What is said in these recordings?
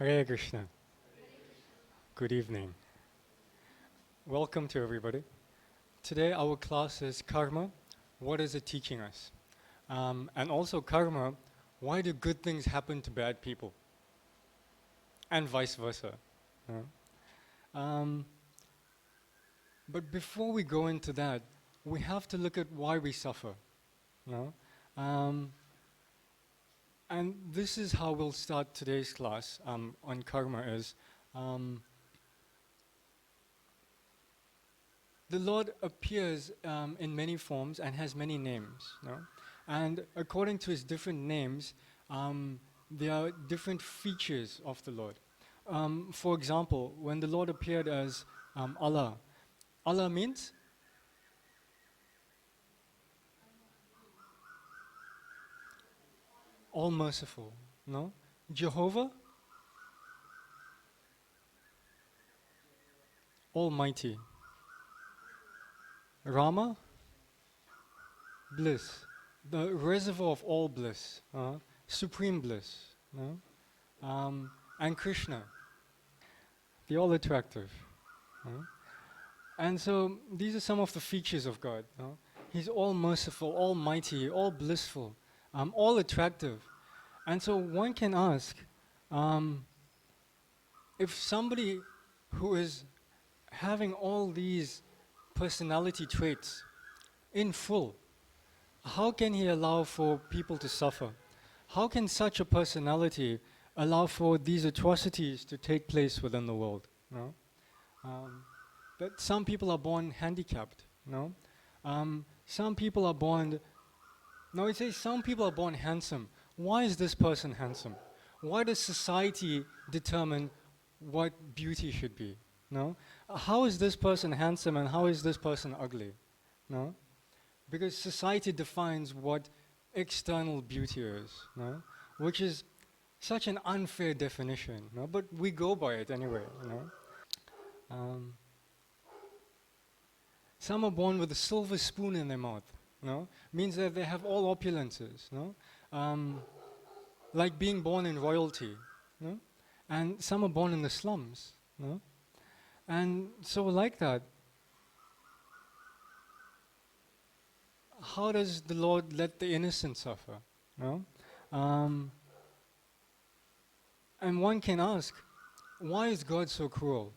Hare Krishna. Good evening. Welcome to everybody. Today our class is Karma. What is it teaching us? And also Karma. Why do good things happen to bad people? And vice versa. Um, but before we go into that, we have to look at why we suffer. You know? And this is how we'll start today's class on Karma is um, the Lord appears in many forms and has many names. No? And according to his different names, there are different features of the Lord. For example, when the Lord appeared as Allah, Allah means all merciful. No? Jehovah, almighty. Rama, bliss. The reservoir of all bliss. Supreme bliss. No? And Krishna, the all attractive. And so these are some of the features of God. He's all merciful, almighty, all blissful, all attractive. And so one can ask, if somebody who is having all these personality traits in full, how can he allow for people to suffer? How can such a personality allow for these atrocities to take place within the world? No? That some people are born handicapped. No? Some people are born. Now it says some people are born handsome. Why is this person handsome? Why does society determine what beauty should be? No? How is this person handsome and how is this person ugly? No? Because society defines what external beauty is, no? Which is such an unfair definition, no? But we go by it anyway. Some are born with a silver spoon in their mouth, no? Means that they have all opulences, no? Like being born in royalty, no? And some are born in the slums, no? And so like that, how does the Lord let the innocent suffer? No? And one can ask, why is God so cruel?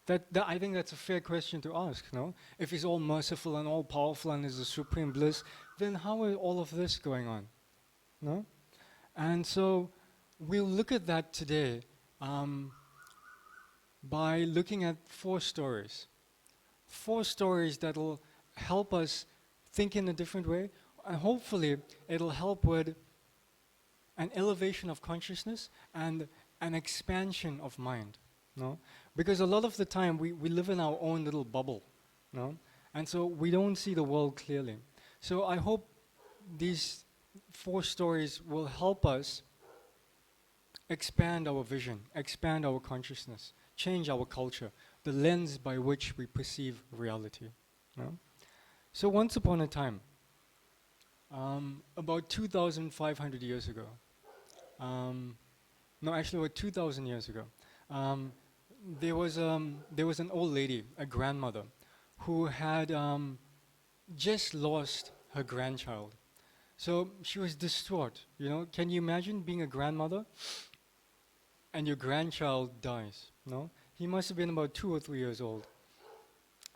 That I think that's a fair question to ask, no? If he's all merciful and all powerful and is the supreme bliss, then how is all of this going on? No? And so we'll look at that today by looking at four stories. Four stories that'll help us think in a different way, and hopefully it'll help with an elevation of consciousness and an expansion of mind. No? Because a lot of the time we live in our own little bubble, no? And so we don't see the world clearly. So I hope these four stories will help us expand our vision, expand our consciousness, change our culture, the lens by which we perceive reality. No? So once upon a time, about 2,500 years ago, no, actually about 2,000 years ago, there was an old lady, a grandmother, who had just lost her grandchild. So she was distraught. Can you imagine being a grandmother and your grandchild dies? No, he must have been about 2 or 3 years old.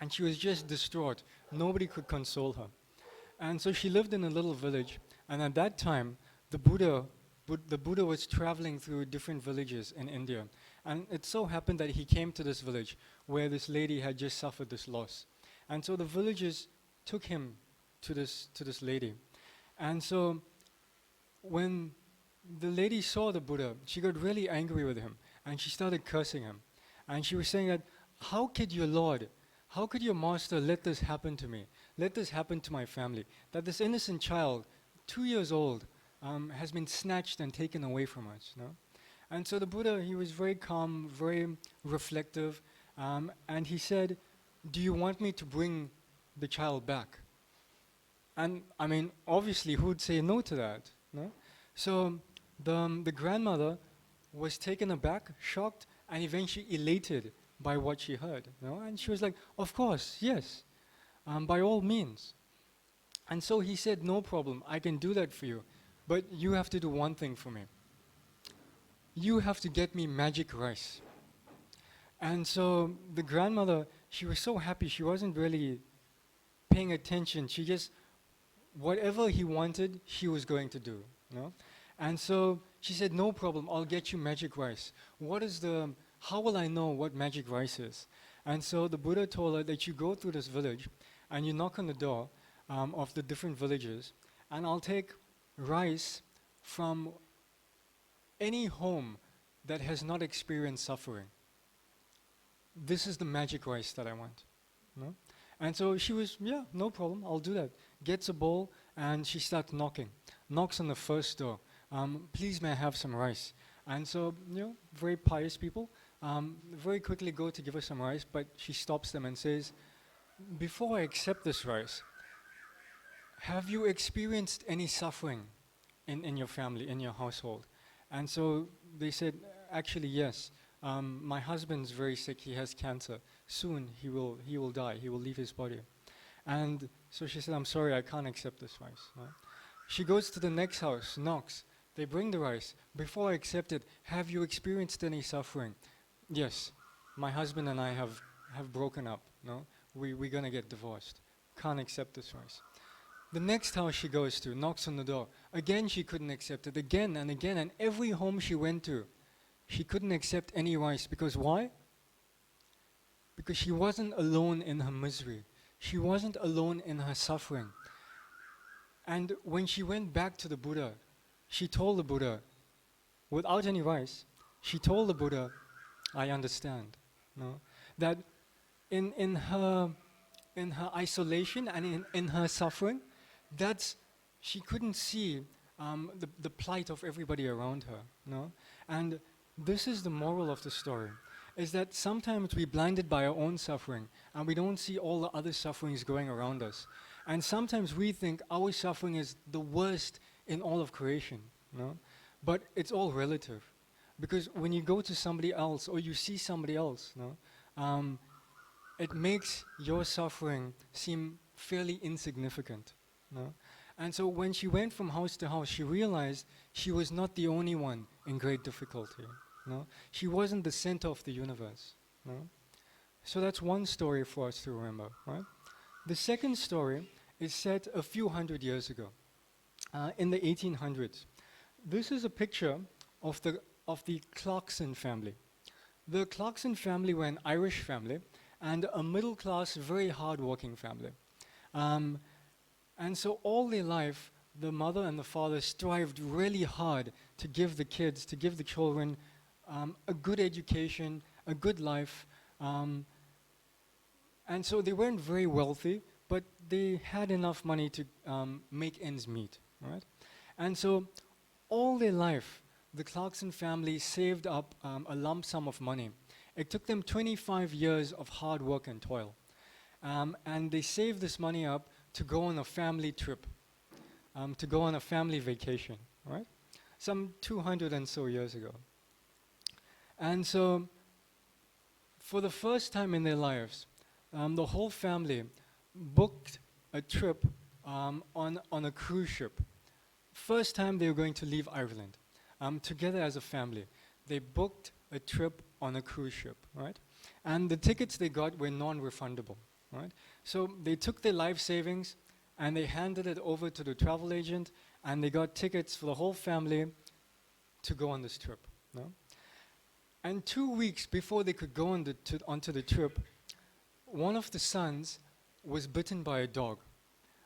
And she was just distraught. Nobody could console her. And so she lived in a little village. And at that time, the Buddha was traveling through different villages in India. And it so happened that he came to this village where this lady had just suffered this loss. And so the villagers took him to this lady. And so when the lady saw the Buddha, she got really angry with him. And she started cursing him. And she was saying that, how could your Lord, how could your master let this happen to me? Let this happen to my family. That this innocent child, 2 years old, has been snatched and taken away from us. No? And so the Buddha, he was very calm, very reflective, and he said, do you want me to bring the child back? And I mean, obviously, who would say no to that? No? So the grandmother was taken aback, shocked, and eventually elated by what she heard. And she was like, "Of course, yes, by all means." And so he said, "No problem, I can do that for you, but you have to do one thing for me. You have to get me magic rice." And so the grandmother, she was so happy. She wasn't really paying attention. She just, whatever he wanted, she was going to do. You know? And so she said, "No problem, I'll get you magic rice. How will I know what magic rice is?" And so the Buddha told her that you go through this village and you knock on the door of the different villages, and I'll take rice from any home that has not experienced suffering. This is the magic rice that I want. No? And so she was, "Yeah, no problem, I'll do that." Gets a bowl and she starts knocking. Knocks on the first door. "Please, may I have some rice?" And so, very pious people very quickly go to give her some rice, but she stops them and says, "Before I accept this rice, have you experienced any suffering in your family, in your household?" And so they said, "Actually, yes. My husband's very sick. He has cancer. Soon he will die. He will leave his body." And so she said, "I'm sorry, I can't accept this rice." Right? She goes to the next house, knocks. They bring the rice. "Before I accept it, have you experienced any suffering?" "Yes, my husband and I have broken up. No, we're gonna get divorced. Can't accept this rice." The next house she goes to, knocks on the door. Again, she couldn't accept it. Again and again, and every home she went to, she couldn't accept any rice. Because why? Because she wasn't alone in her misery. She wasn't alone in her suffering. And when she went back to the Buddha, she told the Buddha, without any rice, she told the Buddha, "I understand." No? That in her isolation and in her suffering, she couldn't see the plight of everybody around her. No? And this is the moral of the story, is that sometimes we're blinded by our own suffering and we don't see all the other sufferings going around us. And sometimes we think our suffering is the worst in all of creation. No? But it's all relative. Because when you go to somebody else or you see somebody else, it makes your suffering seem fairly insignificant. No? And so when she went from house to house, she realized she was not the only one in great difficulty. No? She wasn't the center of the universe. No? So that's one story for us to remember. Right? The second story is set a few hundred years ago, in the 1800s. This is a picture of the Clarkson family. The Clarkson family were an Irish family and a middle-class, very hard-working family. And so all their life, the mother and the father strived really hard to give the kids, to give the children a good education, a good life. And so they weren't very wealthy, but they had enough money to make ends meet. Right? And so all their life, the Clarkson family saved up a lump sum of money. It took them 25 years of hard work and toil. And they saved this money up to go on a family trip, to go on a family vacation, right? Some 200 and so years ago. And so, for the first time in their lives, the whole family booked a trip on a cruise ship. First time they were going to leave Ireland, together as a family. They booked a trip on a cruise ship, right? And the tickets they got were non-refundable, right? So they took their life savings and they handed it over to the travel agent, and they got tickets for the whole family to go on this trip. No? And 2 weeks before they could go onto the trip, one of the sons was bitten by a dog,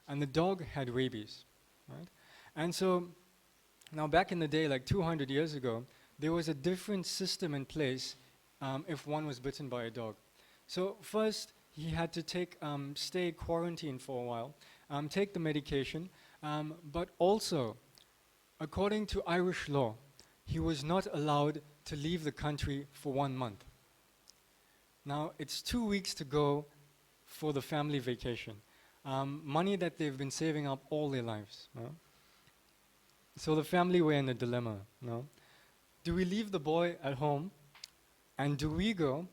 and the dog had rabies, right? And so now back in the day, like 200 years ago, there was a different system in place if one was bitten by a dog. So first, he had to stay quarantined for a while, take the medication, but also, according to Irish law, he was not allowed to leave the country for 1 month. Now, it's 2 weeks to go for the family vacation, money that they've been saving up all their lives. No? So the family were in a dilemma. No? Do we leave the boy at home and do we go,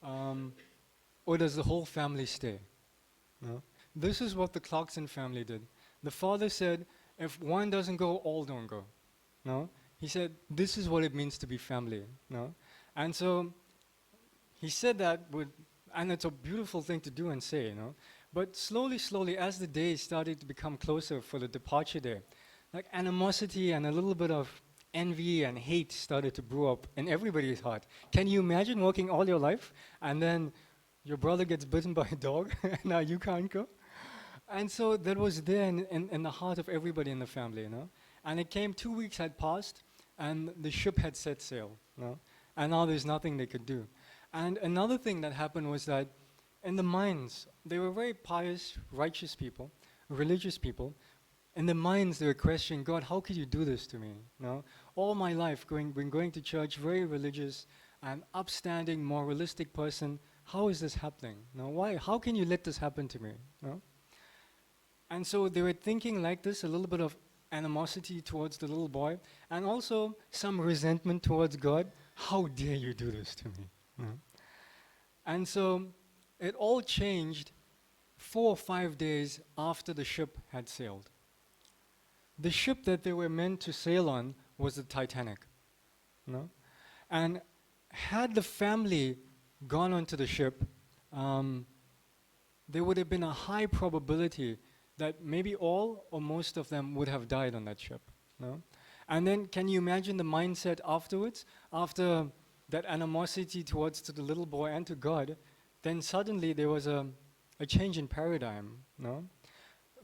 um, or does the whole family stay? No? This is what the Clarkson family did. The father said, if one doesn't go, all don't go. No? He said, this is what it means to be family. No? And so he said that with, and it's a beautiful thing to do and say, you know. But slowly, slowly, as the days started to become closer for the departure day, like animosity and a little bit of envy and hate started to brew up in everybody's heart. Can you imagine working all your life and then your brother gets bitten by a dog and now you can't go? And so that was there in the heart of everybody in the family, you know. And it came, 2 weeks had passed, and the ship had set sail, you know. And now there's nothing they could do. And another thing that happened was that in the mines, they were very pious, righteous people, religious people. In the mines, they were questioning, God, how could you do this to me? You know, all my life, been going to church, very religious, an upstanding, moralistic person. How is this happening? You know, why? How can you let this happen to me? You know? And so they were thinking like this, a little bit of animosity towards the little boy, and also some resentment towards God. How dare you do this to me? You know? And so it all changed 4 or 5 days after the ship had sailed. The ship that they were meant to sail on was the Titanic. You know? And had the family gone onto the ship, there would have been a high probability that maybe all or most of them would have died on that ship. No? And then can you imagine the mindset afterwards? After that animosity towards to the little boy and to God, then suddenly there was a change in paradigm. No?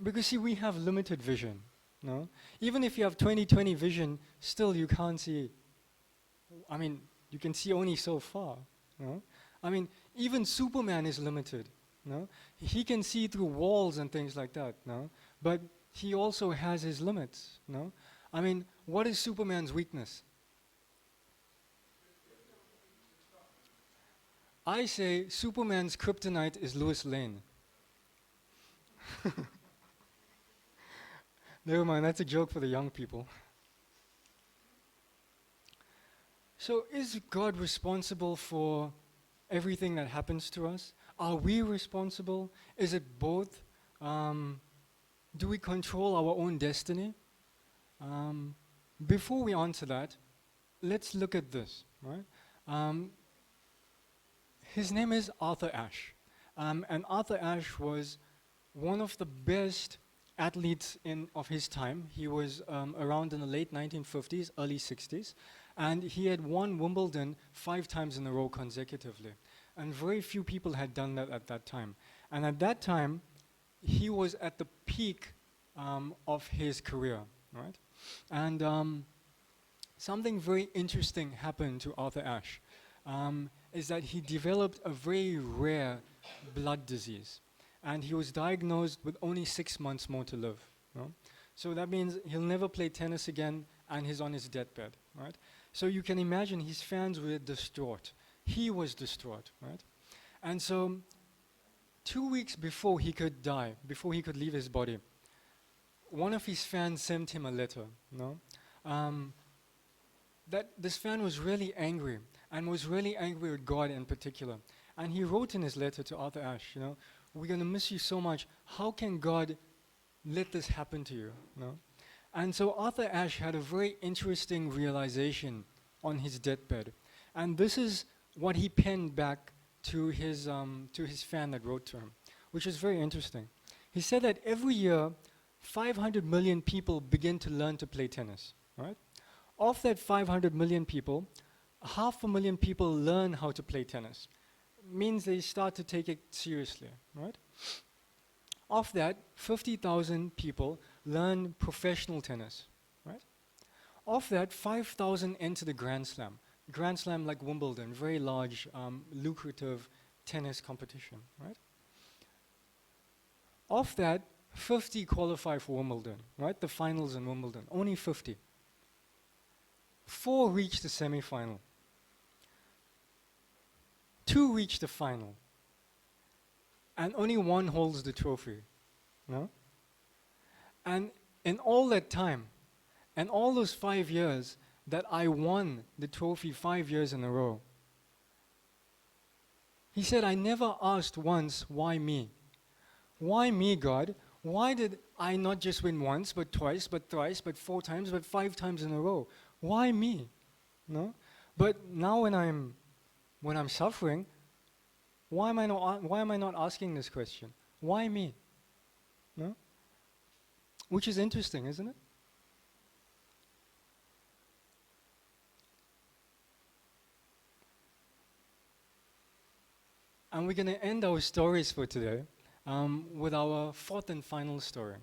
Because see, we have limited vision. No? Even if you have 20/20 vision, still you can't see. I mean, you can see only so far. No? I mean, even Superman is limited. No? He can see through walls and things like that, no? But he also has his limits, no? I mean, what is Superman's weakness? I say Superman's kryptonite is Lois Lane. Never mind, that's a joke for the young people. So is God responsible for everything that happens to us? Are we responsible? Is it both? Do we control our own destiny? Before we answer that, let's look at this. Right? His name is Arthur Ashe. And Arthur Ashe was one of the best athletes of his time. He was around in the late 1950s, early 60s. And he had won Wimbledon 5 times in a row consecutively. And very few people had done that at that time. And at that time, he was at the peak of his career, right? And something very interesting happened to Arthur Ashe, is that he developed a very rare blood disease. And he was diagnosed with only 6 months more to live. No? So that means he'll never play tennis again, and he's on his deathbed, right? So you can imagine his fans were distraught. He was distraught, right? And so 2 weeks before he could die, before he could leave his body, one of his fans sent him a letter, no? That this fan was really angry, and was really angry with God in particular. And he wrote in his letter to Arthur Ashe, you know, we're going to miss you so much. How can God let this happen to you? No? And so Arthur Ashe had a very interesting realization on his deathbed. And this is what he penned back to his fan that wrote to him, which is very interesting. He said that every year, 500 million people begin to learn to play tennis, right? Of that 500 million people, 500,000 people learn how to play tennis. Means they start to take it seriously, right? Of that, 50,000 people learn professional tennis, right? Of that, 5,000 enter the Grand Slam. Grand Slam like Wimbledon, very large, lucrative tennis competition, right? Of that, 50 qualify for Wimbledon, right? The finals in Wimbledon, only 50. 4 reach the semi-final. 2 reach the final. And only 1 holds the trophy, no? And in all that time, and all those 5 years, that I won the trophy 5 years in a row. He said, I never asked once, why me? Why me, God? Why did I not just win once, but twice, but thrice, but 4 times, but 5 times in a row? Why me? No? But now when I'm suffering, why am I not asking this question? Why me? No? Which is interesting, isn't it? And we're going to end our stories for today with our fourth and final story.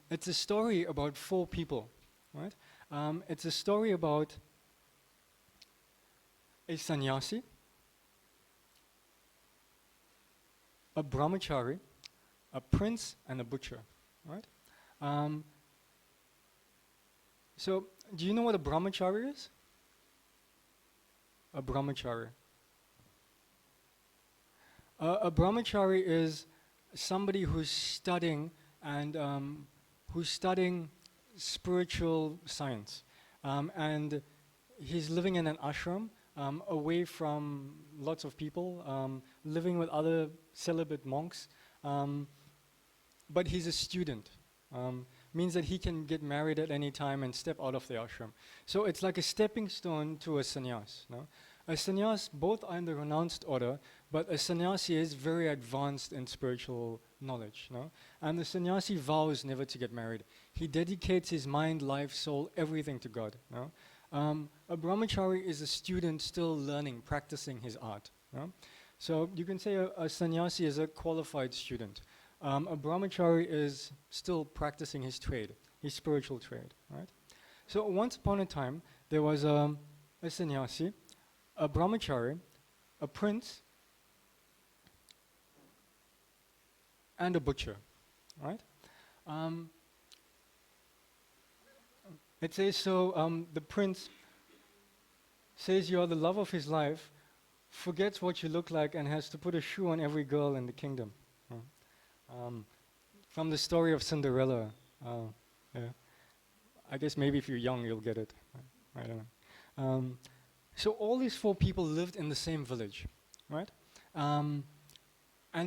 It's a story about 4 people, right? It's a story about a sannyasi, a brahmachari, a prince, and a butcher, right? Um, so, do you know what a brahmachari is? A brahmachari. A brahmachari is somebody who's studying and who's studying spiritual science, and he's living in an ashram away from lots of people, living with other celibate monks, but he's a student. Means that he can get married at any time and step out of the ashram. So it's like a stepping stone to a sannyas. No? A sannyas, both are in the renounced order, but a sannyasi is very advanced in spiritual knowledge. No? And the sannyasi vows never to get married. He dedicates his mind, life, soul, everything to God. No? A brahmachari is a student still learning, practicing his art. No? So you can say a sannyasi is a qualified student. A brahmachari is still practicing his trade, his spiritual trade, right? So once upon a time, there was a sannyasi, a brahmachari, a prince, and a butcher, right? It says so, the prince says you are the love of his life, forgets what you look like, and has to put a shoe on every girl in the kingdom. From the story of Cinderella. Yeah. I guess maybe if you're young, you'll get it. I don't know. So all these 4 people lived in the same village, right? And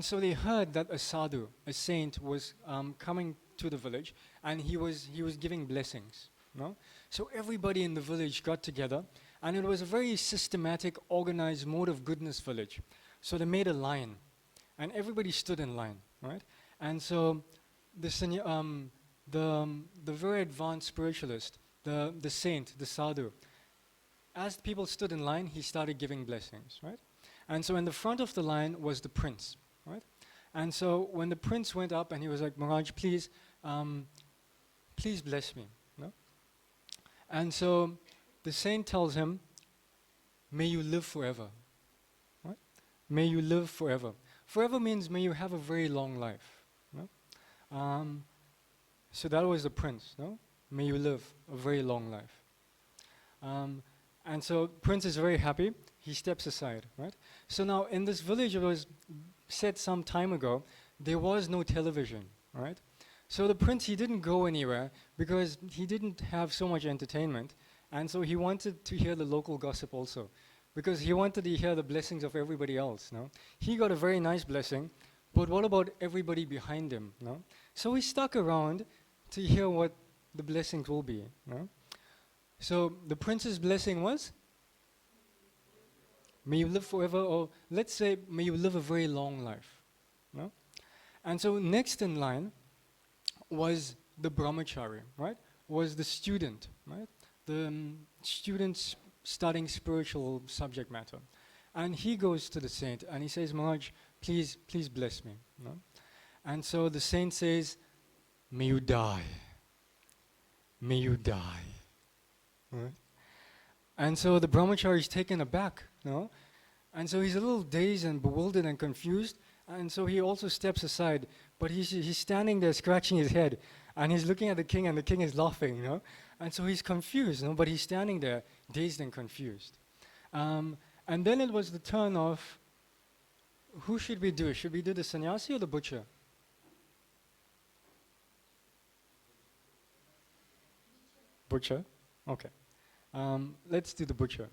so they heard that a sadhu, a saint, was coming to the village, and he was giving blessings. No? So everybody in the village got together, and it was a very systematic, organized, mode of goodness village. So they made a line, and everybody stood in line, right? And so the very advanced spiritualist, the saint, the sadhu, as people stood in line, he started giving blessings, right? And so in the front of the line was the prince, right? And so when the prince went up and he was like, Maharaj, please, please bless me, no? And so the saint tells him, may you live forever, right? May you live forever. Forever means may you have a very long life. No? So that was the prince. No? May you live a very long life. And so prince is very happy. He steps aside. Right? So now in this village, it was said some time ago, there was no television. Right? So the prince, he didn't go anywhere because he didn't have so much entertainment. And so he wanted to hear the local gossip also, because he wanted to hear the blessings of everybody else. No? He got a very nice blessing, but what about everybody behind him? No? So he stuck around to hear what the blessings will be. No? So the prince's blessing was, may you live forever, or let's say, may you live a very long life. No? And so next in line was the brahmachari, right? Was the student, right? The student studying spiritual subject matter. And he goes to the saint and he says, Maharaj, please bless me. No? And so the saint says, may you die. May you die. Right? And so the brahmachari is taken aback. No? And so he's a little dazed and bewildered and confused. And so he also steps aside. But he's standing there scratching his head. And he's looking at the king and the king is laughing. You know? And so he's confused. No? But he's standing there dazed and confused. And then it was the turn of, who should we do? Should we do the sannyasi or the butcher? Butcher? Okay. Let's do the butcher.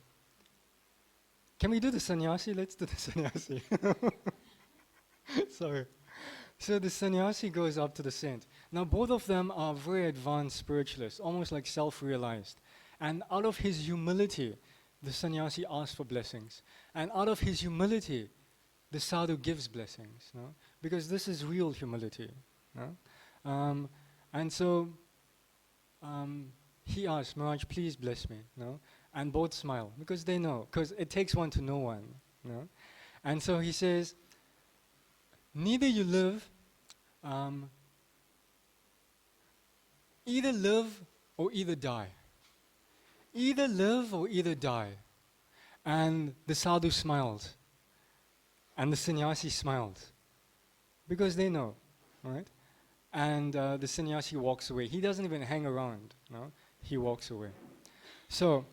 Can we do the sannyasi? Let's do the sannyasi. Sorry. So the sannyasi goes up to the saint. Now both of them are very advanced spiritualists, almost like self-realized. And out of his humility, the sannyasi asks for blessings. And out of his humility, the sadhu gives blessings. No? Because this is real humility. No? And so he asks, Maharaj, please bless me. No? And both smile because they know, because it takes one to know one. No? And so he says, neither you live, either live or either die. Either live or either die. And the sadhu smiled. And the sannyasi smiled. Because they know, right? And the sannyasi walks away. He doesn't even hang around, no? He walks away. So,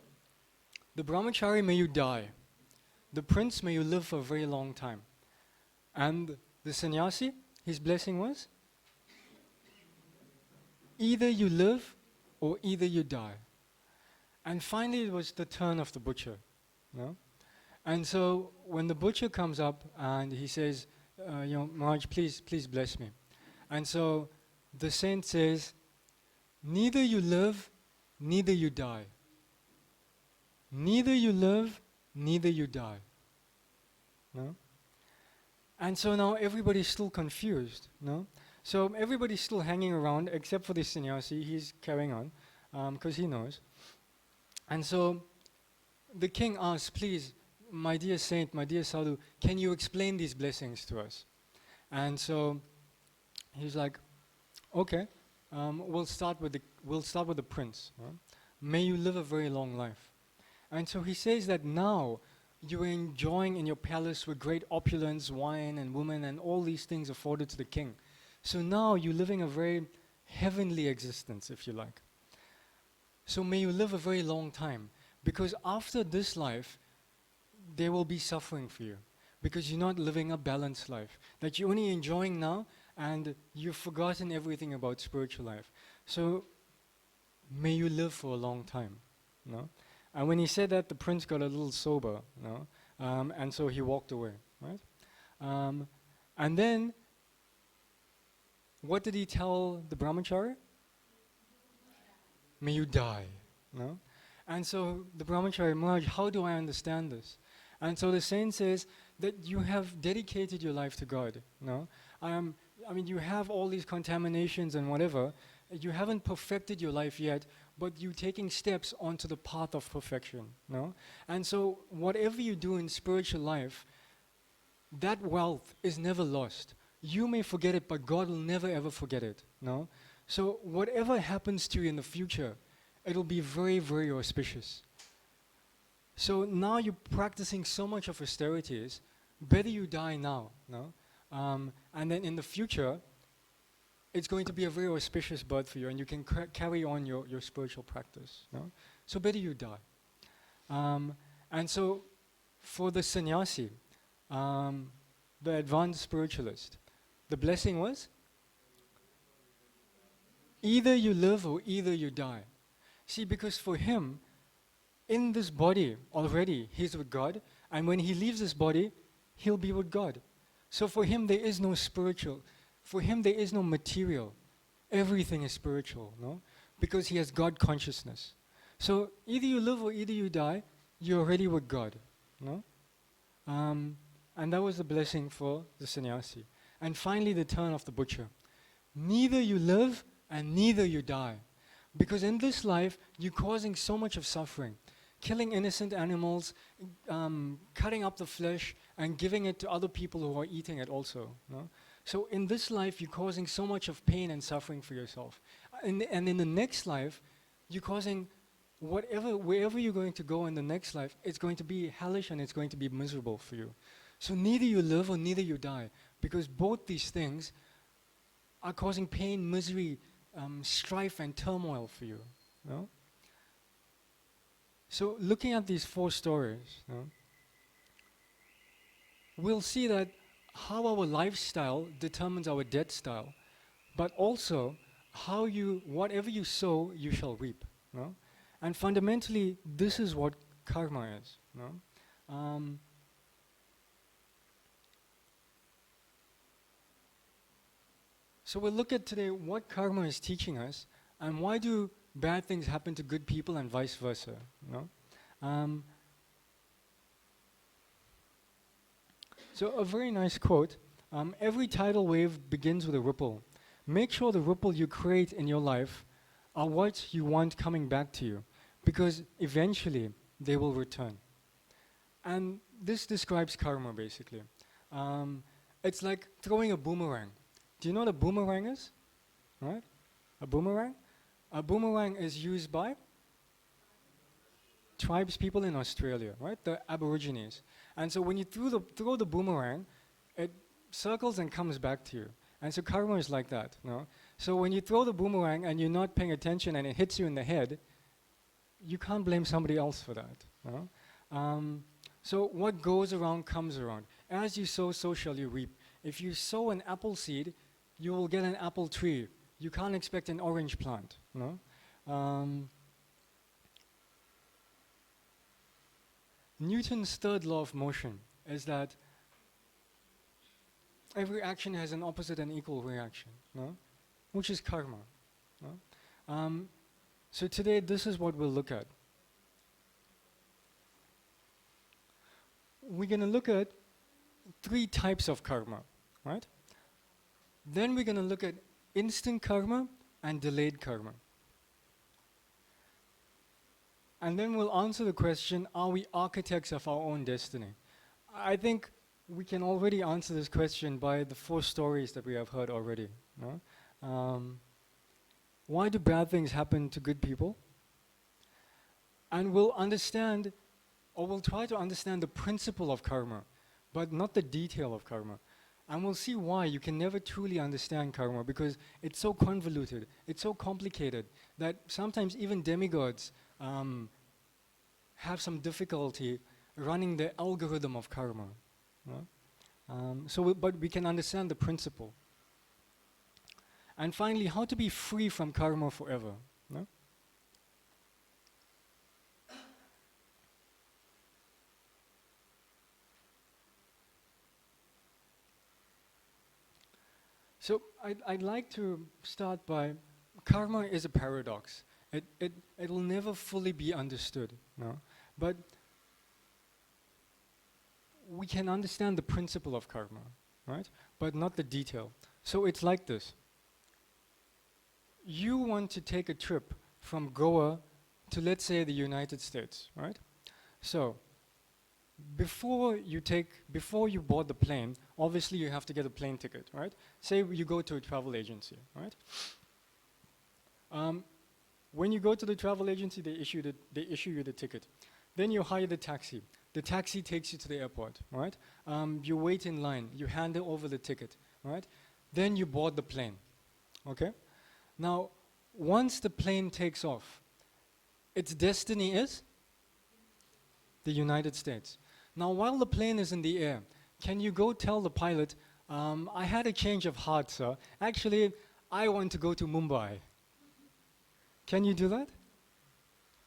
the brahmachari, may you die. The prince, may you live for a very long time. And the sannyasi, his blessing was, either you live or either you die. And finally it was the turn of the butcher. No? And so when the butcher comes up and he says, Maharaj, please bless me. And so the saint says, neither you live, neither you die. Neither you live, neither you die. No? And so now everybody's still confused. No? So everybody's still hanging around except for the sannyasi. He's carrying on because he knows. And so the king asks, please, my dear saint, my dear sadhu, can you explain these blessings to us? And so he's like, okay, we'll start with the prince. May you live a very long life. And so he says that now you are enjoying in your palace with great opulence, wine and women and all these things afforded to the king. So now you're living a very heavenly existence, if you like. So may you live a very long time, because after this life, there will be suffering for you, because you're not living a balanced life, that you're only enjoying now, and you've forgotten everything about spiritual life. So may you live for a long time. No? And when he said that, the prince got a little sober, no? And so he walked away. Right? And then, what did he tell the brahmachari? May you die. No? And so the brahmachari, Maharaj, how do I understand this? And so the saint says that you have dedicated your life to God. No? I mean, you have all these contaminations and whatever. You haven't perfected your life yet, but you're taking steps onto the path of perfection. No? And so whatever you do in spiritual life, that wealth is never lost. You may forget it, but God will never ever forget it. No? So whatever happens to you in the future, it'll be very, very auspicious. So now you're practicing so much of austerities, better you die now. No? And then in the future, it's going to be a very auspicious birth for you, and you can carry on your spiritual practice. No? So better you die. And so for the sannyasi, the advanced spiritualist, the blessing was, either you live or either you die. See, because for him, in this body already, he's with God, and when he leaves this body, he'll be with God. So for him, there is no spiritual. For him, there is no material. Everything is spiritual, no? Because he has God consciousness. So either you live or either you die, you're already with God, no? And that was the blessing for the sannyasi. And finally, the turn of the butcher. Neither you live and neither you die. Because in this life, you're causing so much of suffering. Killing innocent animals, cutting up the flesh, and giving it to other people who are eating it also. No? So in this life, you're causing so much of pain and suffering for yourself. And in the next life, you're causing wherever you're going to go in the next life, it's going to be hellish and it's going to be miserable for you. So neither you live or neither you die. Because both these things are causing pain, misery, strife and turmoil for you. No? So looking at these four stories, we'll see that how our lifestyle determines our death style, but also how whatever you sow, you shall reap. No? And fundamentally, this is what karma is. No? Um, so we'll look at today what karma is teaching us, and why do bad things happen to good people and vice versa. No? Um, so a very nice quote, every tidal wave begins with a ripple. Make sure the ripple you create in your life are what you want coming back to you, because eventually they will return. And this describes karma basically. It's like throwing a boomerang. Do you know what a boomerang is? Right? A boomerang? A boomerang is used by tribes people in Australia, right? The Aborigines. And so when you throw the boomerang, it circles and comes back to you. And so karma is like that, no? So when you throw the boomerang and you're not paying attention and it hits you in the head, you can't blame somebody else for that, no? So what goes around comes around. As you sow, so shall you reap. If you sow an apple seed, you will get an apple tree. You can't expect an orange plant, no? Newton's third law of motion is that every action has an opposite and equal reaction, no? Which is karma. No? So today, this is what we'll look at. We're going to look at 3 types of karma, right? Then we're going to look at instant karma and delayed karma. And then we'll answer the question, are we architects of our own destiny? I think we can already answer this question by the 4 stories that we have heard already. No? Why do bad things happen to good people? And we'll understand, or we'll try to understand the principle of karma, but not the detail of karma. And we'll see why you can never truly understand karma, because it's so convoluted, it's so complicated, that sometimes even demigods have some difficulty running the algorithm of karma. No? But we can understand the principle. And finally, how to be free from karma forever. No? So I'd like to start by, karma is a paradox. It will never fully be understood. No? But we can understand the principle of karma, right? But not the detail. So it's like this. You want to take a trip from Goa to, let's say, the United States, right? So before you board the plane, obviously you have to get a plane ticket, right? Say you go to a travel agency, right? When you go to the travel agency, they issue you the ticket. Then you hire the taxi. The taxi takes you to the airport, right? You wait in line. You hand over the ticket, right? Then you board the plane, okay? Now, once the plane takes off, its destiny is the United States. Now, while the plane is in the air, can you go tell the pilot, I had a change of heart, sir. Actually, I want to go to Mumbai. Can you do that?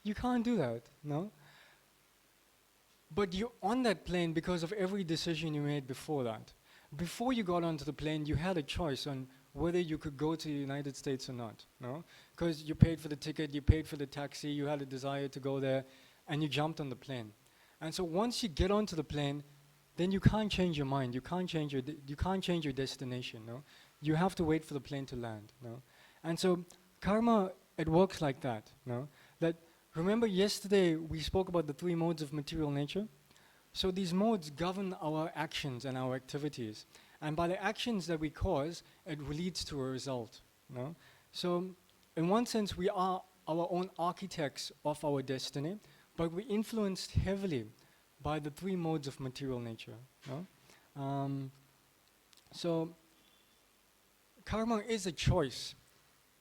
You can't do that, no? But you're on that plane because of every decision you made before that. Before you got onto the plane, you had a choice on whether you could go to the United States or not, no? Because you paid for the ticket, you paid for the taxi, you had a desire to go there, and you jumped on the plane. And so once you get onto the plane, then you can't change your mind, you can't change your destination, no? You have to wait for the plane to land, no? And so karma, it works like that, no? That, remember yesterday we spoke about the 3 modes of material nature? So these modes govern our actions and our activities. And by the actions that we cause, it leads to a result. No? So in one sense, we are our own architects of our destiny, but we're influenced heavily by the 3 modes of material nature. No? So karma is a choice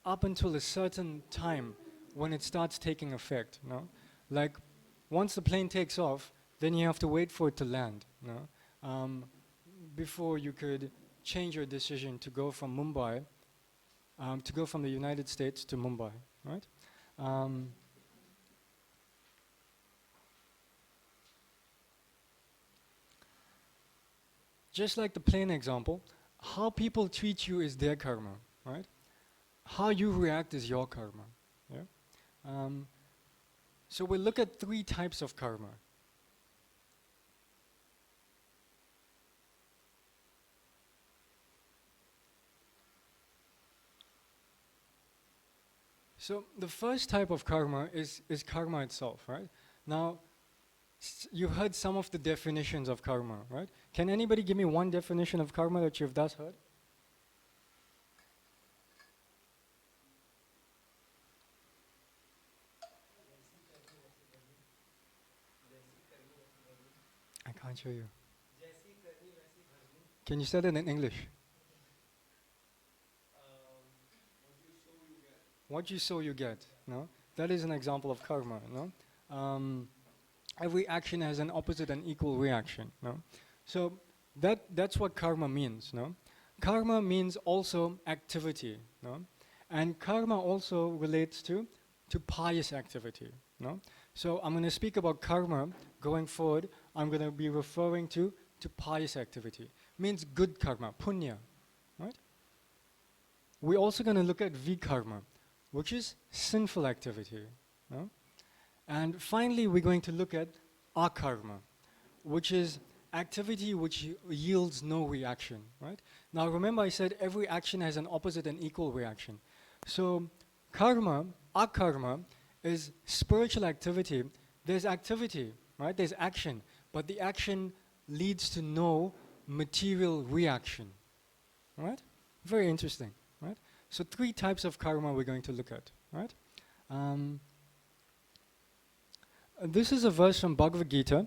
up until a certain time when it starts taking effect. No? Like once the plane takes off, then you have to wait for it to land. No? Before you could change your decision to go from Mumbai, to go from the United States to Mumbai, right? Just like the plain example, how people treat you is their karma, right? How you react is your karma. Yeah. Um, so we'll look at three types of karma. So the first type of karma is karma itself, right? Now, you've heard some of the definitions of karma, right? Can anybody give me one definition of karma that you've thus heard? I can't hear you. Can you say that in English? What you sow, you get. No, that is an example of karma. No, every action has an opposite and equal reaction. No, so that's what karma means. No, karma means also activity. No, and karma also relates to pious activity. No, so I'm going to speak about karma going forward. I'm going to be referring to pious activity. Means good karma, punya, right? We're also going to look at vikarma, which is sinful activity. No? And finally, we're going to look at akarma, which is activity which yields no reaction. Right? Now, remember I said every action has an opposite and equal reaction. So, karma, akarma, is spiritual activity. There's activity, right? There's action, but the action leads to no material reaction. Right? Very interesting. Right? So three types of karma we're going to look at. Right? This is a verse from Bhagavad Gita,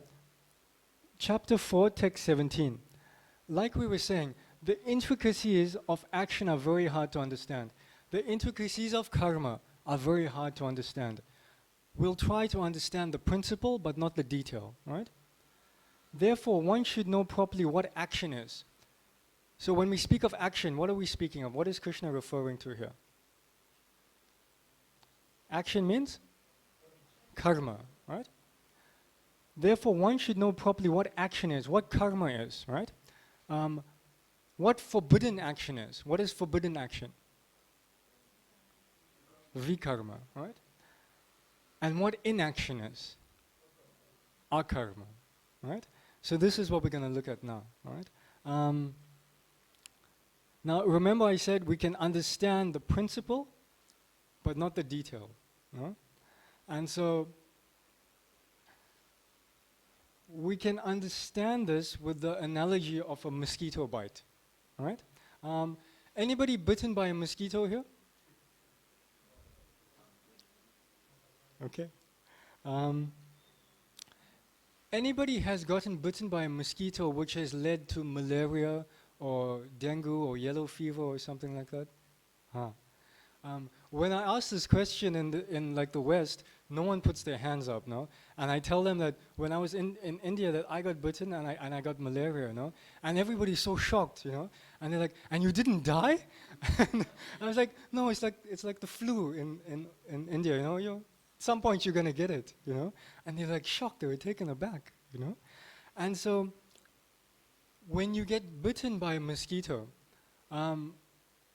chapter 4, text 17. Like we were saying, the intricacies of action are very hard to understand. The intricacies of karma are very hard to understand. We'll try to understand the principle, but not the detail. Right? Therefore, one should know properly what action is. So when we speak of action, what are we speaking of? What is Krishna referring to here? Action means karma, right? Therefore, one should know properly what action is, what karma is, right? What forbidden action is. What is forbidden action? Vikarma, right? And what inaction is? Akarma, right? So this is what we're going to look at now, right? Now, remember I said we can understand the principle, but not the detail. No? And so, we can understand this with the analogy of a mosquito bite. All right? Anybody bitten by a mosquito here? Okay. Anybody has gotten bitten by a mosquito which has led to malaria or dengue or yellow fever or something like that? Huh. When I ask this question in like the West, no one puts their hands up, no? And I tell them that when I was in India that I got bitten and I got malaria, no? And everybody's so shocked, you know? And they're like, and you didn't die? And I was like, no, it's like the flu in India, you know? At some point you're gonna get it, you know? And they're like shocked, they were taken aback, you know? And so when you get bitten by a mosquito,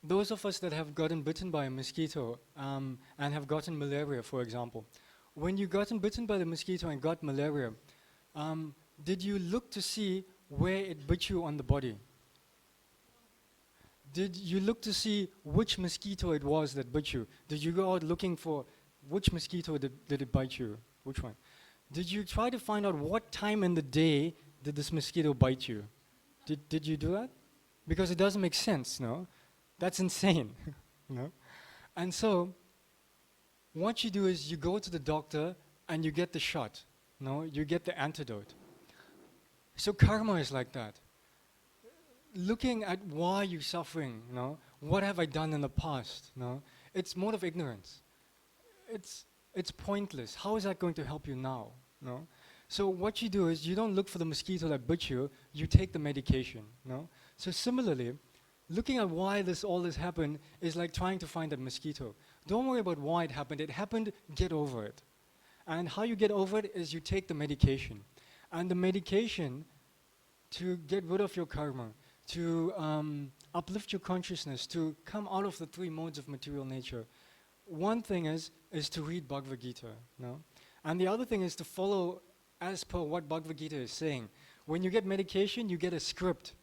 those of us that have gotten bitten by a mosquito and have gotten malaria, for example, when you gotten bitten by the mosquito and got malaria, did you look to see where it bit you on the body? Did you look to see which mosquito it was that bit you? Did you go out looking for which mosquito did it bite you? Which one? Did you try to find out what time in the day did this mosquito bite you? Did you do that? Because it doesn't make sense, no? That's insane, you know? And so, what you do is you go to the doctor and you get the shot, no? You get the antidote. So karma is like that. Looking at why you're suffering, no? What have I done in the past, no? It's mode of ignorance. It's pointless. How is that going to help you now, no? So what you do is you don't look for the mosquito that bit you, you take the medication, no? So similarly, looking at why all this happened is like trying to find that mosquito. Don't worry about why it happened, get over it. And how you get over it is you take the medication. And the medication to get rid of your karma, to uplift your consciousness, to come out of the three modes of material nature. One thing is to read Bhagavad Gita, no? And the other thing is to follow as per what Bhagavad Gita is saying. When you get medication, you get a script.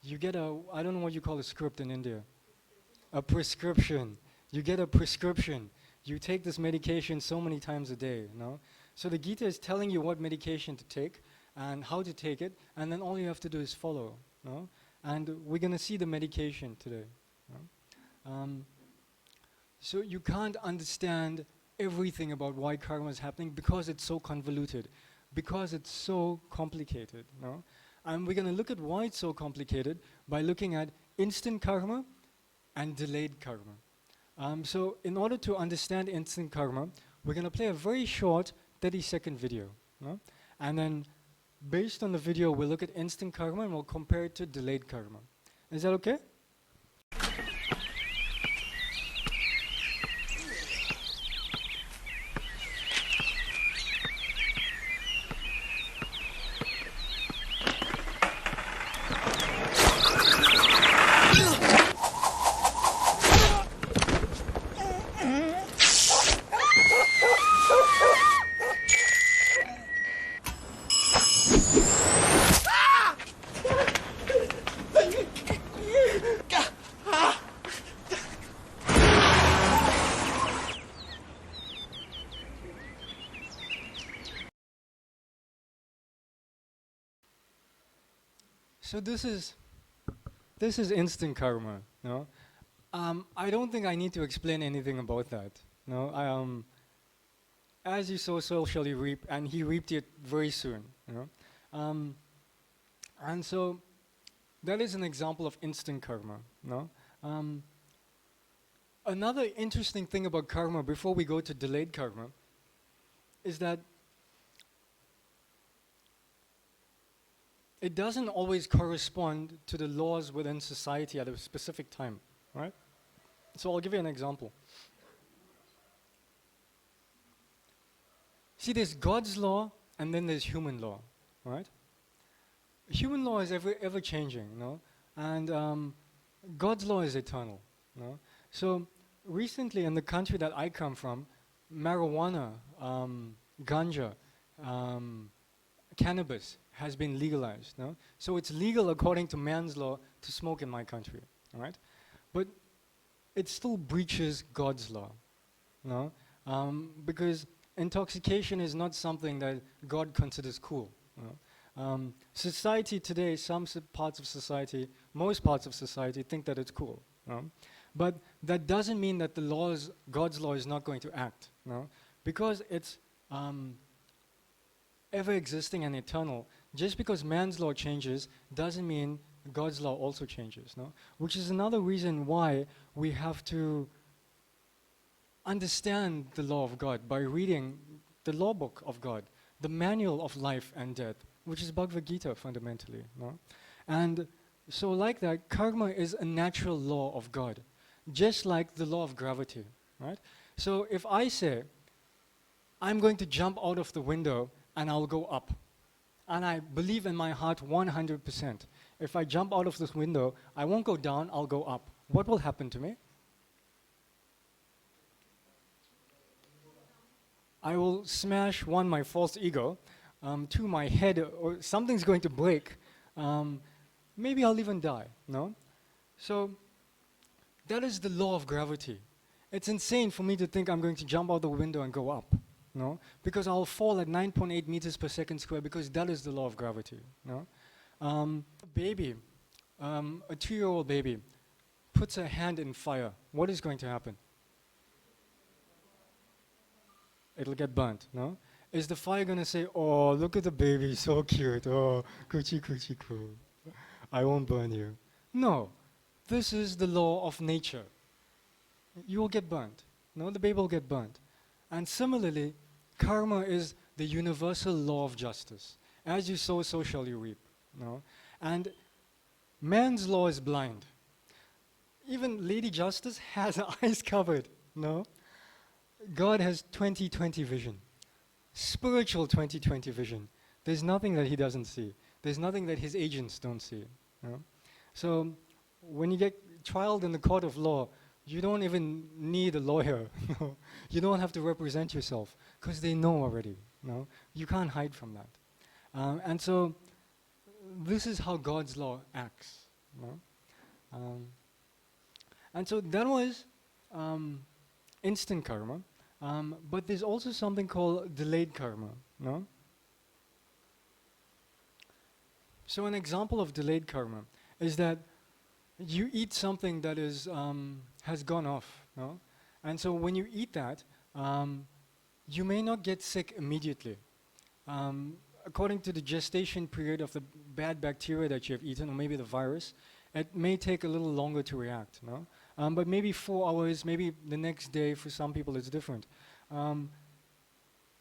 You get a, I don't know what you call a script in India. A prescription. You get a prescription. You take this medication so many times a day, no? So the Gita is telling you what medication to take and how to take it, and then all you have to do is follow, no? And we're going to see the medication today. No? So you can't understand everything about why karma is happening because it's so convoluted, because it's so complicated, no? And we're going to look at why it's so complicated by looking at instant karma and delayed karma. So in order to understand instant karma, we're going to play a very short 30-second video, no? And then based on the video, we'll look at instant karma and we'll compare it to delayed karma. Is that okay? So this is instant karma, no? I don't think I need to explain anything about that, no? As you sow, so shall you reap, and he reaped it very soon, you know? And so that is an example of instant karma, no? Another interesting thing about karma, before we go to delayed karma, is that it doesn't always correspond to the laws within society at a specific time, right? So I'll give you an example. See, there's God's law and then there's human law, right? Human law is ever changing, no? And God's law is eternal, no? So recently in the country that I come from, marijuana, ganja, cannabis has been legalized, no? So it's legal according to man's law to smoke in my country, all right? But it still breaches God's law, no? Because intoxication is not something that God considers cool, you know? Society today, parts of society, most parts of society think that it's cool, you know? But that doesn't mean that God's law is not going to act, you know? Because it's ever existing and eternal. Just because man's law changes doesn't mean God's law also changes, no? Which is another reason why we have to understand the law of God by reading the law book of God, the manual of life and death, which is Bhagavad Gita fundamentally, no? And so like that, karma is a natural law of God, just like the law of gravity, right? So if I say, I'm going to jump out of the window and I'll go up, and I believe in my heart 100%. If I jump out of this window, I won't go down, I'll go up. What will happen to me? I will smash, one, my false ego, two, my head, or something's going to break. Maybe I'll even die, no? So that is the law of gravity. It's insane for me to think I'm going to jump out the window and go up. No, because I'll fall at 9.8 meters per second square because that is the law of gravity. No, baby, a 2-year-old baby puts a hand in fire. What is going to happen? It'll get burnt. No, is the fire going to say, "Oh, look at the baby, so cute. Oh, coochie coochie coo. I won't burn you." No, this is the law of nature. You will get burnt. No, the baby will get burnt. And similarly, karma is the universal law of justice. As you sow, so shall you reap. No? And man's law is blind. Even Lady Justice has her eyes covered. No? God has 20/20 vision. Spiritual 20/20 vision. There's nothing that he doesn't see. There's nothing that his agents don't see. You know? So when you get trialed in the court of law, you don't even need a lawyer. You don't have to represent yourself because they know already. You can't hide from that. And so this is how God's law acts. And so that was instant karma, but there's also something called delayed karma. No? So an example of delayed karma is that you eat something that is has gone off, no? And so when you eat that, you may not get sick immediately. According to the gestation period of the bad bacteria that you have eaten, or maybe the virus, it may take a little longer to react, no? But maybe 4 hours, maybe the next day. For some people, it's different.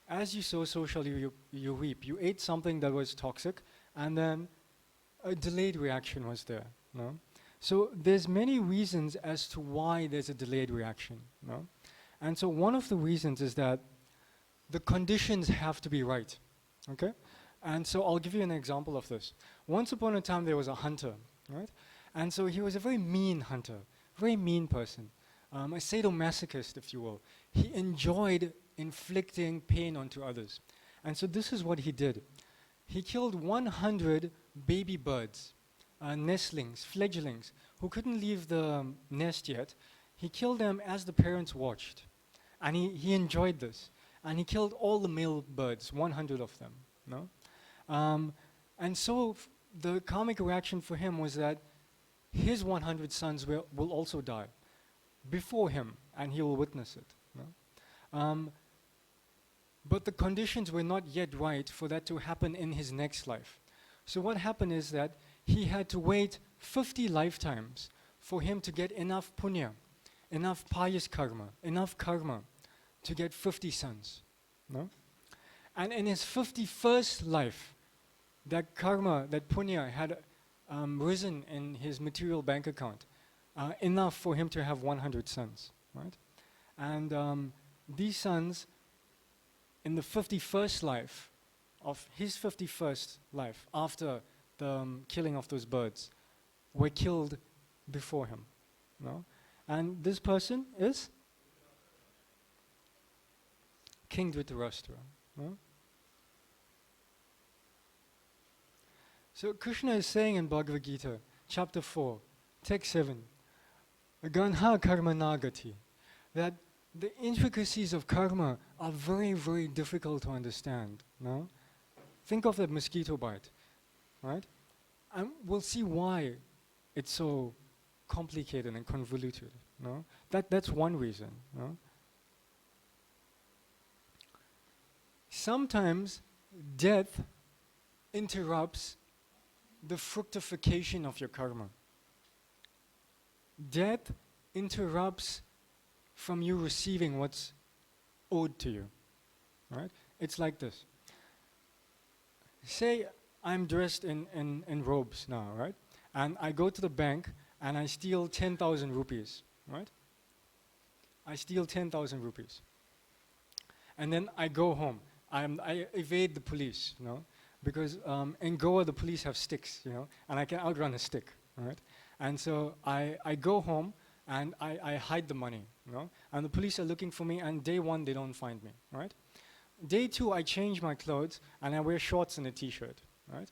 As you sow, so shall you reap. You ate something that was toxic, and then a delayed reaction was there, no? So there's many reasons as to why there's a delayed reaction, no? And so one of the reasons is that the conditions have to be right, okay? And so I'll give you an example of this. Once upon a time, there was a hunter, right? And so he was a very mean hunter, very mean person, a sadomasochist, if you will. He enjoyed inflicting pain onto others. And so this is what he did. He killed 100 baby birds, nestlings, fledglings, who couldn't leave the nest yet. He killed them as the parents watched. And he enjoyed this. And he killed all the male birds, 100 of them. No? And so the karmic reaction for him was that his 100 sons will also die before him, and he will witness it. No? But the conditions were not yet right for that to happen in his next life. So what happened is that he had to wait 50 lifetimes for him to get enough punya, enough pious karma, enough karma to get 50 sons. No? And in his 51st life, that karma, that punya had risen in his material bank account, enough for him to have 100 sons. Right? And these sons, in the 51st life, of his 51st life, after the killing of those birds, were killed before him. No? And this person is King Dhritarashtra. No? So Krishna is saying in Bhagavad Gita, chapter 4, text 7, Ganha karma nagati, that the intricacies of karma are very, very difficult to understand. No? Think of that mosquito bite, right? And we'll see why it's so complicated and convoluted. No? That's one reason. No? Sometimes death interrupts the fructification of your karma. Death interrupts from you receiving what's owed to you. Right? It's like this. Say I'm dressed in robes now, right? And I go to the bank and I steal 10,000 rupees, right? I steal 10,000 rupees. And then I go home. I evade the police, you know, because in Goa the police have sticks, you know, and I can outrun a stick, right? And so I go home and I hide the money, you know, and the police are looking for me, and day 1 they don't find me, right? Day 2 I change my clothes and I wear shorts and a t-shirt, right?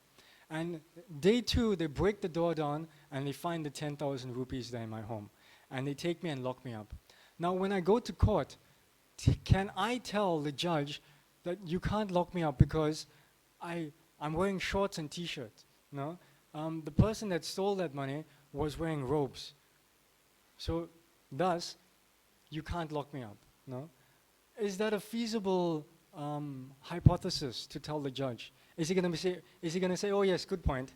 And day 2 they break the door down and they find the 10,000 rupees there in my home, and they take me and lock me up. Now when I go to court, can I tell the judge that you can't lock me up because I'm wearing shorts and t-shirt? No? The person that stole that money was wearing robes. So thus, you can't lock me up. No? Is that a feasible hypothesis to tell the judge? Is he going to say, oh yes, good point.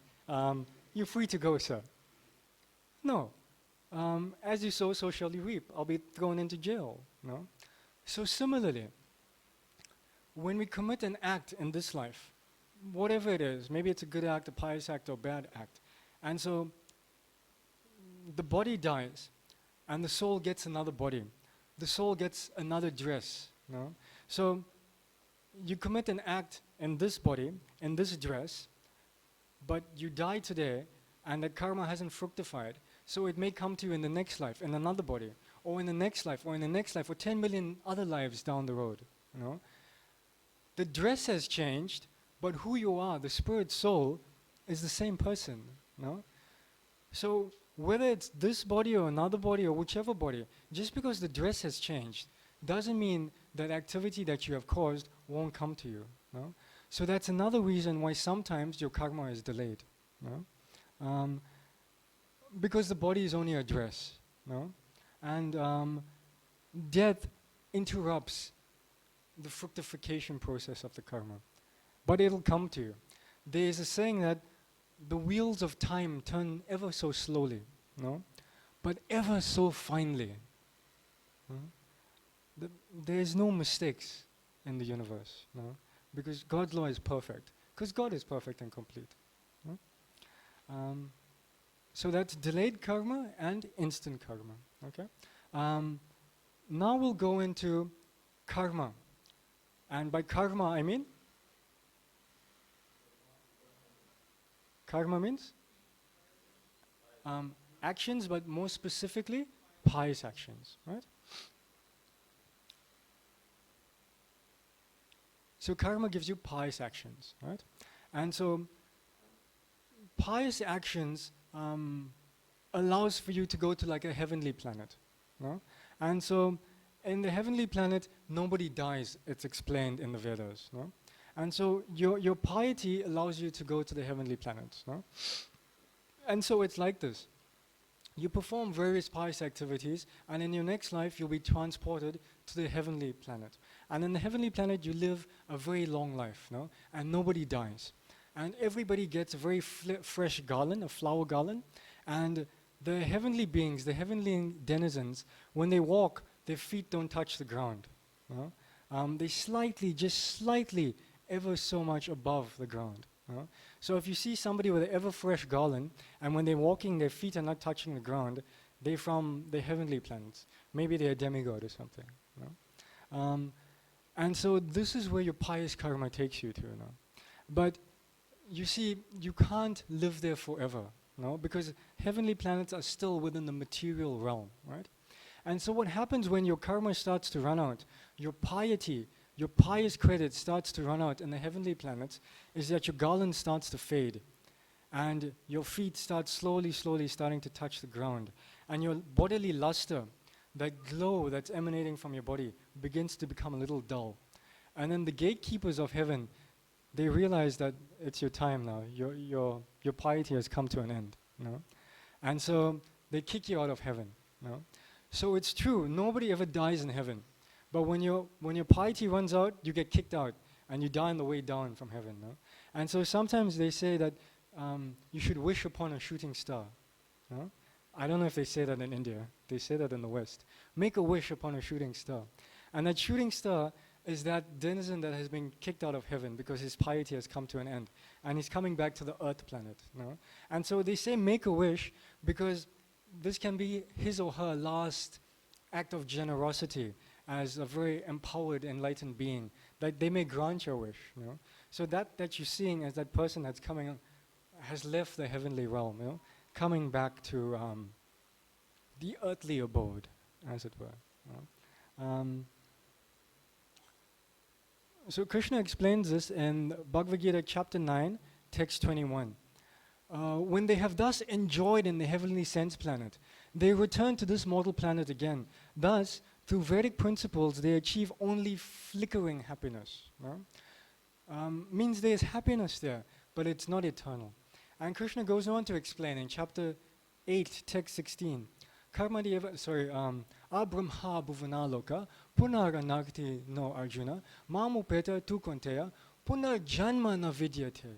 You're free to go, sir? No. As you sow, so shall you reap. I'll be thrown into jail. No? So similarly, when we commit an act in this life, whatever it is, maybe it's a good act, a pious act, or a bad act, and so the body dies, and the soul gets another body. The soul gets another dress. No? So you commit an act in this body, in this dress. but you die today and that karma hasn't fructified, so it may come to you in the next life, in another body, or in the next life, or in the next life, or 10 million other lives down the road. You know? The dress has changed, but who you are, the spirit soul, is the same person. No? So whether it's this body or another body or whichever body, just because the dress has changed doesn't mean that activity that you have caused won't come to you. No? So that's another reason why sometimes your karma is delayed. No? Because the body is only a dress. No? And death interrupts the fructification process of the karma. But it'll come to you. There is a saying that the wheels of time turn ever so slowly, no? But ever so finely. There is no mistakes in the universe, no? Because God's law is perfect. Because God is perfect and complete. No? So that's delayed karma and instant karma. Okay. Now we'll go into karma. And by karma, I mean? Karma means? Actions, but more specifically, pious actions, right? So karma gives you pious actions, right? And so pious actions allows for you to go to like a heavenly planet, no? And so in the heavenly planet, nobody dies, it's explained in the Vedas, no? And so your piety allows you to go to the heavenly planets, no? And so it's like this. You perform various pious activities, and in your next life, you'll be transported to the heavenly planet. And in the heavenly planet, you live a very long life, no? And nobody dies. And everybody gets a very fresh garland, a flower garland. And the heavenly beings, the heavenly denizens, when they walk, their feet don't touch the ground. No? They just slightly, ever so much above the ground. No? So if you see somebody with an ever fresh garland, and when they're walking, their feet are not touching the ground, they're from the heavenly planets. Maybe they're a demigod or something. No? And so this is where your pious karma takes you to. No? But you see, you can't live there forever, no? Because heavenly planets are still within the material realm, right? And so what happens when your karma starts to run out, your piety, your pious credit starts to run out in the heavenly planets, is that your garland starts to fade. And your feet start slowly starting to touch the ground. And your bodily luster, that glow that's emanating from your body, begins to become a little dull. And then the gatekeepers of heaven, they realize that it's your time now. Your piety has come to an end. No? And so they kick you out of heaven. No? So it's true, nobody ever dies in heaven. But when your piety runs out, you get kicked out, and you die on the way down from heaven. No? And so sometimes they say that you should wish upon a shooting star. No? I don't know if they say that in India. They say that in the West. Make a wish upon a shooting star. And that shooting star is that denizen that has been kicked out of heaven because his piety has come to an end. And he's coming back to the earth planet. No? And so they say make a wish because this can be his or her last act of generosity as a very empowered, enlightened being, that they may grant your wish. You know? So that you're seeing as that person that's coming, has left the heavenly realm, you know? Coming back to the earthly abode, as it were. You know? So Krishna explains this in Bhagavad Gita chapter 9, text 21. When they have thus enjoyed in the heavenly sense planet, they return to this mortal planet again. Thus, through Vedic principles, they achieve only flickering happiness. Means there is happiness there, but it's not eternal. And Krishna goes on to explain in chapter 8, text 16. Karma deva, abrahma bhuvanaloka punaranagti no Arjuna mamupeta tu konteya punarjanma na vidyate.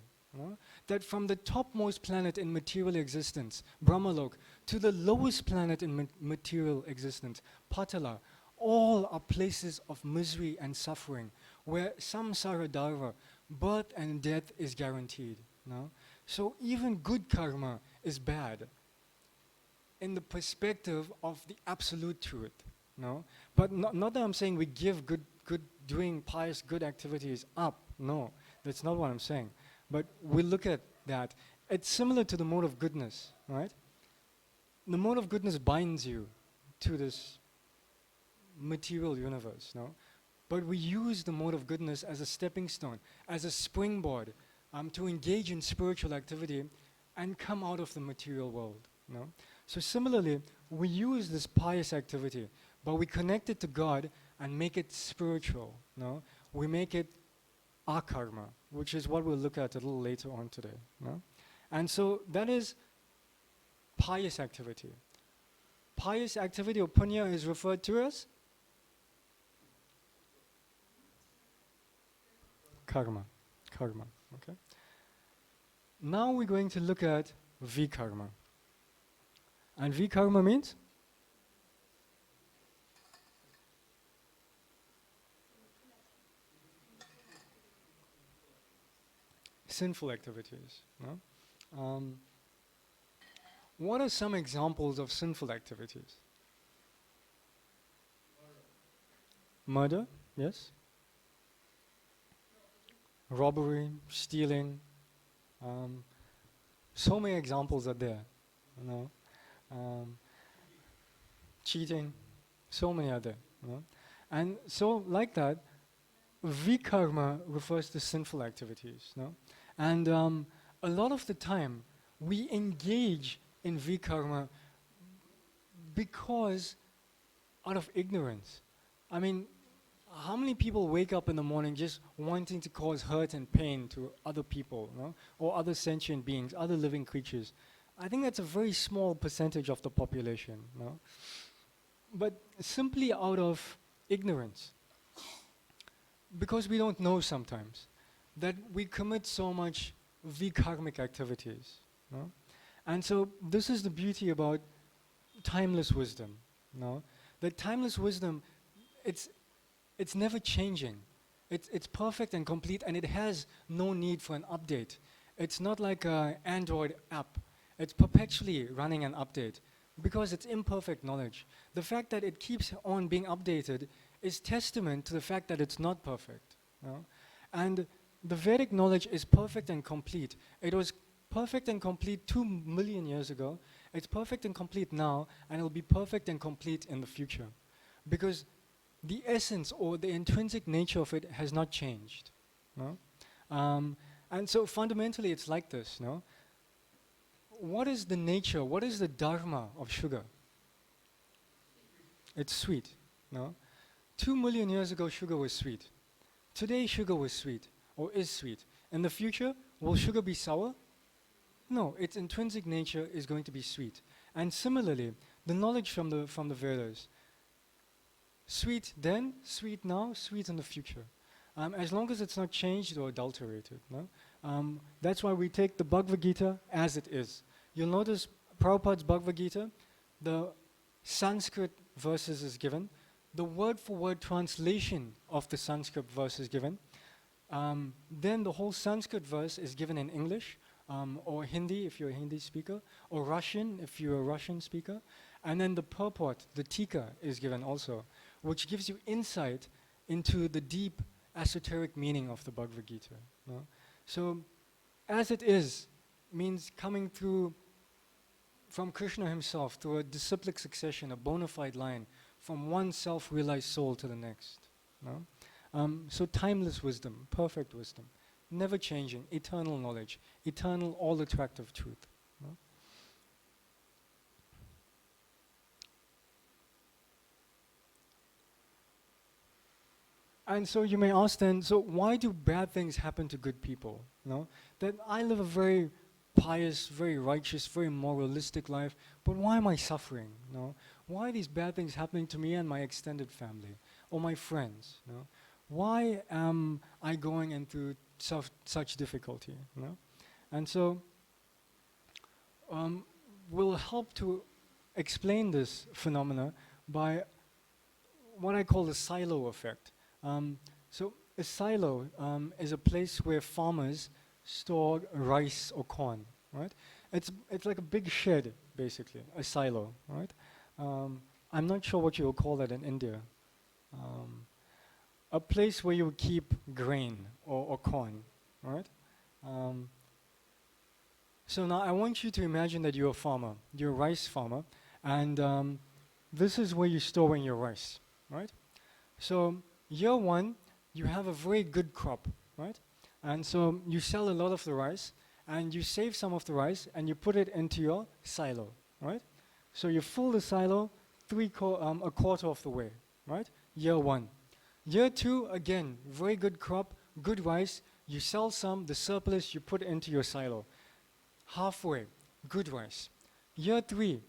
That from the topmost planet in material existence, Brahmalok, to the lowest planet in material existence, Patala, all are places of misery and suffering, where samsara dharva, birth and death is guaranteed. No? So even good karma is bad in the perspective of the absolute truth. No? But not that I'm saying we give doing pious good activities up. No, that's not what I'm saying. But we look at that It's similar to the mode of goodness, right? The mode of goodness binds you to this material universe, no? But we use the mode of goodness as a stepping stone, as a springboard to engage in spiritual activity and come out of the material world, no? So similarly, we use this pious activity, but we connect it to God and make it spiritual, no? We make it akarma, which is what we'll look at a little later on today, no? And so that is pious activity. Pious activity or punya is referred to as karma. Karma. Okay. Now we're going to look at vikarma. And vikarma means sinful activities. No? What are some examples of sinful activities? Murder, yes. Robbery, stealing. So many examples are there. You know, cheating. So many are there. You know? And so, like that, vikarma refers to sinful activities. No? And a lot of the time, we engage in vikarma because out of ignorance. I mean, how many people wake up in the morning just wanting to cause hurt and pain to other people, no? Or other sentient beings, other living creatures? I think that's a very small percentage of the population, no? But simply out of ignorance, because we don't know sometimes, that we commit so much vikarmic activities, no? And so this is the beauty about timeless wisdom, no? That timeless wisdom, it's never changing. It's perfect and complete, and it has no need for an update. It's not like an Android app. It's perpetually running an update because it's imperfect knowledge. The fact that it keeps on being updated is testament to the fact that it's not perfect. You know? And the Vedic knowledge is perfect and complete. It was perfect and complete 2 million years ago. It's perfect and complete now, and it'll be perfect and complete in the future. Because the essence or the intrinsic nature of it has not changed. No? And so fundamentally it's like this. No? What is the nature, what is the dharma of sugar? It's sweet. No? 2 million years ago sugar was sweet. Today sugar was sweet, or is sweet. In the future, will sugar be sour? No, its intrinsic nature is going to be sweet. And similarly, the knowledge from the Vedas, sweet then, sweet now, sweet in the future. As long as it's not changed or adulterated. No? That's why we take the Bhagavad Gita as it is. You'll notice Prabhupada's Bhagavad Gita, the Sanskrit verses is given, the word for word translation of the Sanskrit verse is given, then the whole Sanskrit verse is given in English, or Hindi if you're a Hindi speaker, or Russian if you're a Russian speaker, and then the purport, the tika, is given also, which gives you insight into the deep esoteric meaning of the Bhagavad Gita. No? So, as it is, means coming through from Krishna himself through a disciplic succession, a bona fide line, from one self-realized soul to the next. No? So timeless wisdom, perfect wisdom, never changing, eternal knowledge, eternal all-attractive truth. No? And so you may ask then, so why do bad things happen to good people? No? That I live a very pious, very righteous, very moralistic life, but why am I suffering? No? Why are these bad things happening to me and my extended family or my friends? No? Why am I going into such difficulty? No? And so we'll help to explain this phenomena by what I call the silo effect. So a silo is a place where farmers store rice or corn, right? It's like a big shed, basically, a silo, right? I'm not sure what you would call that in India. A place where you keep grain or corn, right? So now I want you to imagine that you're a farmer, you're a rice farmer, and this is where you're storing your rice, right? So year one, you have a very good crop, right? And so you sell a lot of the rice, and you save some of the rice, and you put it into your silo, right? So you fill the silo a quarter of the way, right? Year one. Year two, again, very good crop, good rice. You sell some, the surplus you put into your silo. Halfway, good rice. Year three,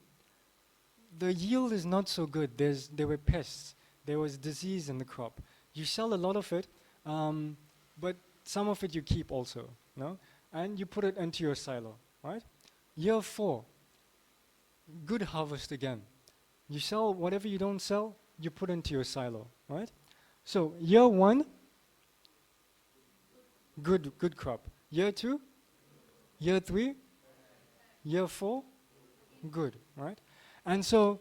the yield is not so good. There were pests. There was disease in the crop. You sell a lot of it, but some of it you keep also, no? And you put it into your silo, right? Year four, good harvest again. You sell whatever you don't sell, you put into your silo, right? So year one, good crop. Year two, year three, year four, good, right? And so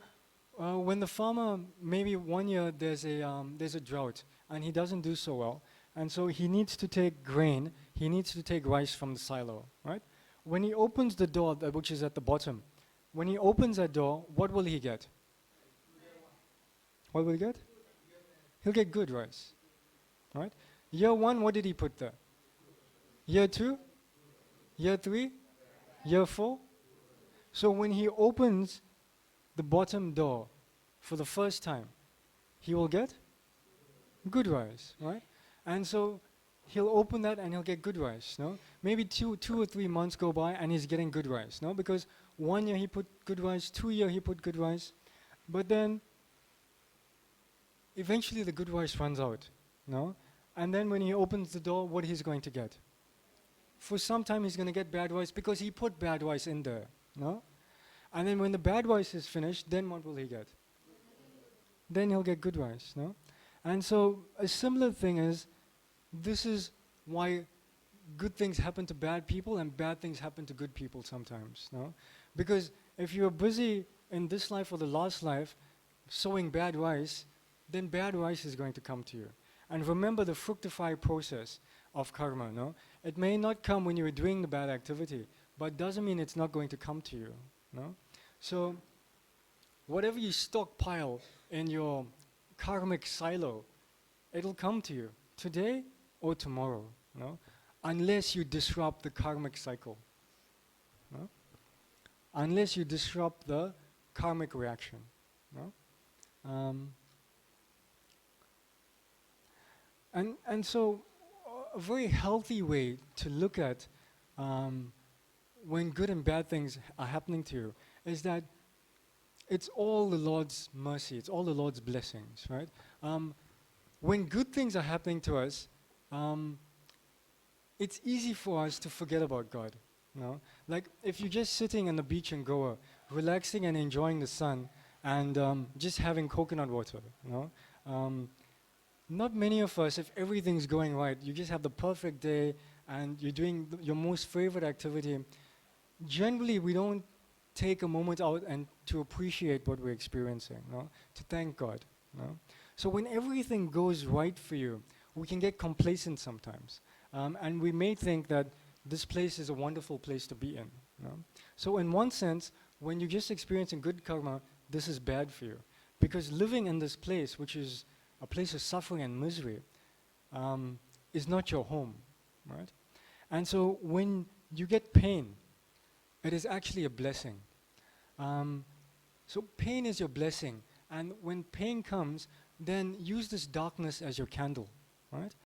when the farmer, maybe one year there's a drought and he doesn't do so well, and so he needs to take grain, he needs to take rice from the silo, right? When he opens the door, which is at the bottom, when he opens that door, what will he get? What will he get? He'll get good rice, right? Year one, what did he put there? Year two, year three, year four. So when he opens the bottom door for the first time, he will get good rice, right? And so he'll open that and he'll get good rice, no? Maybe two or 3 months go by and he's getting good rice, no? Because 1 year he put good rice, 2 year he put good rice, but then eventually the good rice runs out, no? And then when he opens the door, what he's going to get? For some time he's going to get bad rice because he put bad rice in there, no? And then when the bad rice is finished, then what will he get? Then he'll get good rice, no? And so a similar thing is, this is why good things happen to bad people and bad things happen to good people sometimes, no? Because if you're busy in this life or the last life sowing bad rice, then bad rice is going to come to you. And remember the fructify process of karma, no? It may not come when you're doing the bad activity, but doesn't mean it's not going to come to you, no? So whatever you stockpile in your karmic silo, it'll come to you today or tomorrow, no? Unless you disrupt the karmic cycle, no? Unless you disrupt the karmic reaction, no? And so a very healthy way to look at when good and bad things are happening to you is that it's all the Lord's mercy, it's all the Lord's blessings, right? When good things are happening to us, it's easy for us to forget about God, no? Like if you're just sitting on the beach in Goa, relaxing and enjoying the sun, and just having coconut water, no? Not many of us, if everything's going right, you just have the perfect day and you're doing your most favorite activity, generally we don't take a moment out and to appreciate what we're experiencing, no? To thank God, no? So when everything goes right for you, we can get complacent sometimes. And we may think that this place is a wonderful place to be in, no? So in one sense, when you're just experiencing good karma, this is bad for you. Because living in this place, which is a place of suffering and misery, is not your home, right? And so when you get pain, it is actually a blessing. So pain is your blessing, and when pain comes, then use this darkness as your candle, right?